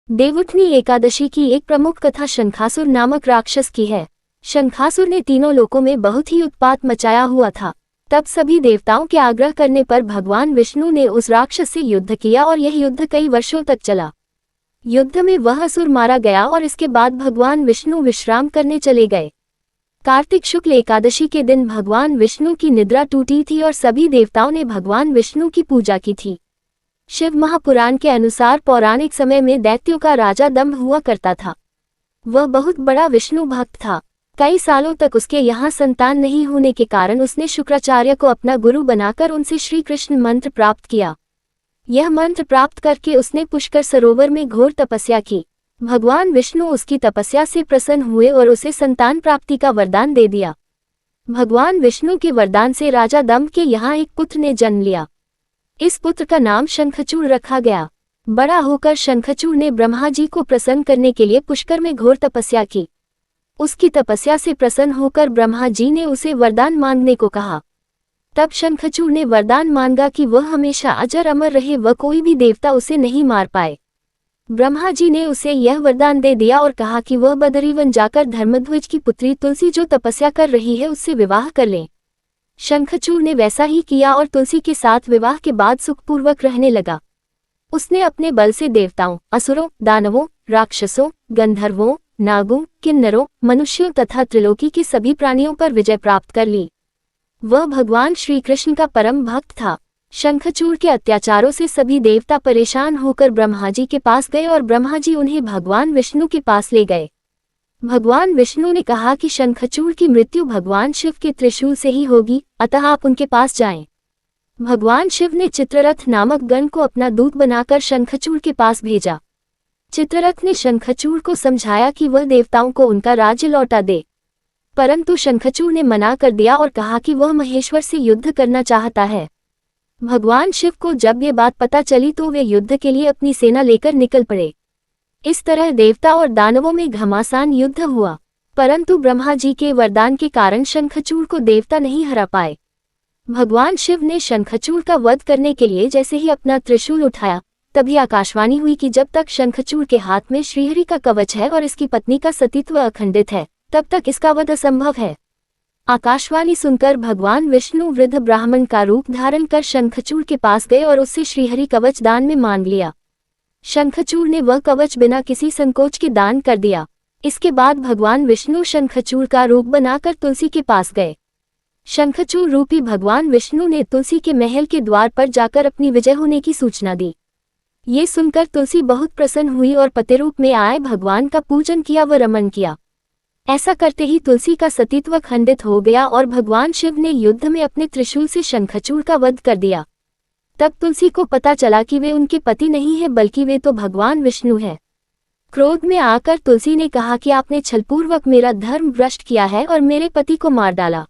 देवउठनी एकादशी की एक प्रमुख कथा शंखासुर नामक राक्षस की है। शंखासुर ने तीनों लोकों में बहुत ही उत्पात मचाया हुआ था। तब सभी देवताओं के आग्रह करने पर भगवान विष्णु ने उस राक्षस से युद्ध किया और यह युद्ध कई वर्षों तक चला। युद्ध में वह असुर मारा गया और इसके बाद भगवान विष्णु विश्राम करने चले गए। कार्तिक शुक्ल एकादशी के दिन भगवान विष्णु की निद्रा टूटी थी और सभी देवताओं ने भगवान विष्णु की पूजा की थी। शिव महापुराण के अनुसार पौराणिक समय में दैत्यों का राजा दंभ हुआ करता था। वह बहुत बड़ा विष्णु भक्त था। कई सालों तक उसके यहाँ संतान नहीं होने के कारण उसने शुक्राचार्य को अपना गुरु बनाकर उनसे श्री कृष्ण मंत्र प्राप्त किया। यह मंत्र प्राप्त करके उसने पुष्कर सरोवर में घोर तपस्या की। भगवान विष्णु उसकी तपस्या से प्रसन्न हुए और उसे संतान प्राप्ति का वरदान दे दिया। भगवान विष्णु के वरदान से राजा दंभ के यहाँ एक पुत्र ने जन्म लिया। इस पुत्र का नाम शंखचूड़ रखा गया। बड़ा होकर शंखचूड़ ने ब्रह्मा जी को प्रसन्न करने के लिए पुष्कर में घोर तपस्या की। उसकी तपस्या से प्रसन्न होकर ब्रह्मा जी ने उसे वरदान मांगने को कहा। तब शंखचूड़ ने वरदान मांगा कि वह हमेशा अजर अमर रहे, वह कोई भी देवता उसे नहीं मार पाए। ब्रह्मा जी ने उसे यह वरदान दे दिया और कहा कि वह बदरीवन जाकर धर्मध्वज की पुत्री तुलसी जो तपस्या कर रही है उससे विवाह कर ले। शंखचूड़ ने वैसा ही किया और तुलसी के साथ विवाह के बाद सुखपूर्वक रहने लगा। उसने अपने बल से देवताओं, असुरों, दानवों, राक्षसों, गंधर्वों, नागों, किन्नरों, मनुष्यों तथा त्रिलोकी के सभी प्राणियों पर विजय प्राप्त कर ली। वह भगवान श्री कृष्ण का परम भक्त था। शंखचूड़ के अत्याचारों से सभी देवता परेशान होकर ब्रह्मा जी के पास गए और ब्रह्मा जी उन्हें भगवान विष्णु के पास ले गए। भगवान विष्णु ने कहा कि शंखचूड़ की मृत्यु भगवान शिव के त्रिशूल से ही होगी, अतः आप उनके पास जाएं। भगवान शिव ने चित्ररथ नामक गण को अपना दूत बनाकर शंखचूड़ के पास भेजा। चित्ररथ ने शंखचूड़ को समझाया कि वह देवताओं को उनका राज्य लौटा दे, परंतु शंखचूड़ ने मना कर दिया और कहा कि वह महेश्वर से युद्ध करना चाहता है। भगवान शिव को जब ये बात पता चली तो वे युद्ध के लिए अपनी सेना लेकर निकल पड़े। इस तरह देवता और दानवों में घमासान युद्ध हुआ, परंतु ब्रह्मा जी के वरदान के कारण शंखचूड़ को देवता नहीं हरा पाए। भगवान शिव ने शंखचूड़ का वध करने के लिए जैसे ही अपना त्रिशूल उठाया, तभी आकाशवाणी हुई कि जब तक शंखचूड़ के हाथ में श्रीहरि का कवच है और इसकी पत्नी का सतीत्व अखंडित है, तब तक इसका वध असंभव है। आकाशवाणी सुनकर भगवान विष्णु वृद्ध ब्राह्मण का रूप धारण कर शंखचूड़ के पास गए और उससे श्रीहरि कवच दान में मांग लिया। शंखचूड़ ने वह कवच बिना किसी संकोच के दान कर दिया। इसके बाद भगवान विष्णु शंखचूड़ का रूप बनाकर तुलसी के पास गए। शंखचूड़ रूपी भगवान विष्णु ने तुलसी के महल के द्वार पर जाकर अपनी विजय होने की सूचना दी। ये सुनकर तुलसी बहुत प्रसन्न हुई और पति रूप में आए भगवान का पूजन किया व रमन किया। ऐसा करते ही तुलसी का सतीत्व खंडित हो गया और भगवान शिव ने युद्ध में अपने त्रिशूल से शंखचूड़ का वध कर दिया। तब तुलसी को पता चला कि वे उनके पति नहीं है बल्कि वे तो भगवान विष्णु है। क्रोध में आकर तुलसी ने कहा कि आपने छलपूर्वक मेरा धर्म भ्रष्ट किया है और मेरे पति को मार डाला,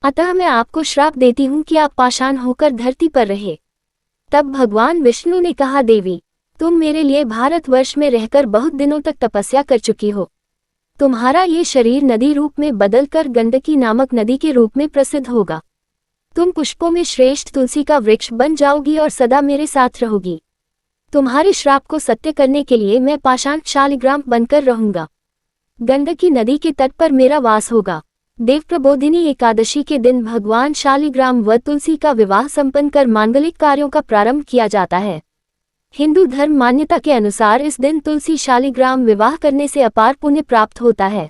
अतः मैं आपको श्राप देती हूँ कि आप पाषाण होकर धरती पर रहे। तब भगवान विष्णु ने कहा, देवी, तुम मेरे लिए भारतवर्ष में रहकर बहुत दिनों तक तपस्या कर चुकी हो। तुम्हारा ये शरीर नदी रूप में बदलकर गंडकी नामक नदी के रूप में प्रसिद्ध होगा। तुम पुष्पों में श्रेष्ठ तुलसी का वृक्ष बन जाओगी और सदा मेरे साथ रहोगी। तुम्हारे श्राप को सत्य करने के लिए मैं पाषाण शालिग्राम बनकर रहूंगा। गंडकी नदी के तट पर मेरा वास होगा। देव प्रबोधिनी एकादशी के दिन भगवान शालिग्राम व तुलसी का विवाह संपन्न कर मांगलिक कार्यों का प्रारंभ किया जाता है। हिंदू धर्म मान्यता के अनुसार इस दिन तुलसी शालिग्राम विवाह करने से अपार पुण्य प्राप्त होता है।